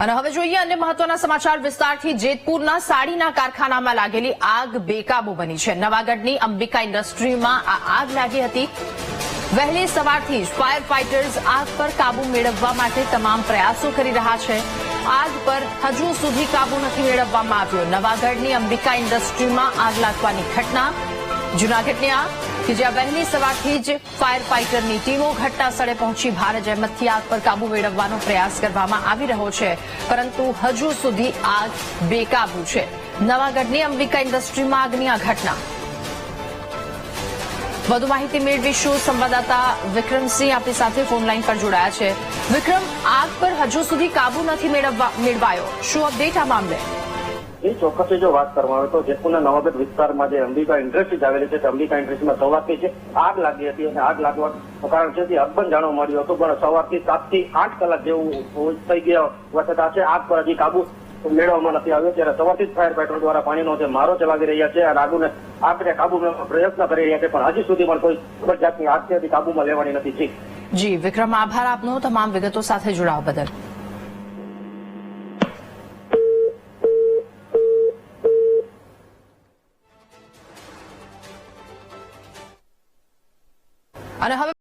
અને હવે જોઈએ અન્ય મહત્વના સમાચાર વિસ્તારથી જેતપુરના સાડીના કારખાનામાં લાગેલી આગ બેકાબુ બની છે। નવાગઢની અંબિકા ઇન્ડસ્ટ્રીમાં આ આગ લાગી હતી। વહેલી સવારથી જ ફાયર ફાઇટર્સ આગ પર કાબુ મેળવવા માટે તમામ પ્રયાસો કરી રહ્યા છે। આગ પર હજુ સુધી કાબુ નથી મેળવવામાં આવ્યો। નવાગઢની અંબિકા ઇન્ડસ્ટ્રીમાં આગ લાગવાની ઘટના જૂનાગઢની આ કે જ્યાં વહેલી સવારથી જ ફાયર ફાઇટરની ટીમો ઘટના સ્થળે પહોંચી ભારે જહેમતથી આગ પર કાબુ મેળવવાનો પ્રયાસ કરવામાં આવી રહ્યો છે, પરંતુ હજુ સુધી આગ બેકાબુ છે। નવાગઢની અંબિકા ઇન્ડસ્ટ્રીમાં આગની આ ઘટના। વધુ માહિતી મેળવીશું સંવાદદાતા વિક્રમસિંહ આપણી સાથે ફોન લાઈન પર જોડાયા છે। વિક્રમ, આગ પર હજુ સુધી કાબુ નથી મેળવાયો, શું અપડેટ આ મામલે? ચોક્કસ જો વાત કરવામાં આવે તો જેતપુરના નવાગઢ વિસ્તારમાં જે અંબિકા ઇન્ડસ્ટ્રીઝ આવેલી છે, અંબિકા ઇન્ડસ્ટ્રીઝમાં સવારથી જ આગ લાગી હતી અને આગ લાગવાનું કારણ છે અકબંધ જાણવા મળ્યું હતું, પણ સવારથી 7 થી 8 કલાક જેવું થઈ ગયા વખત છે આગ પર હજી કાબુ મેળવવામાં નથી આવ્યો। ત્યારે સવારથી જ ફાયર ફાઈટર દ્વારા પાણીનો જે મારો ચલાવી રહ્યા છે અને આગને કાબુ મેળવવાનો પ્રયત્ન કરી રહ્યા છે, પણ હજી સુધી પણ કોઈ જબરજસ્ત આગ છે કાબુમાં લેવાની નથી। જી વિક્રમ, આભાર આપનો તમામ વિગતો સાથે જોડાવા બદલ। અને હવે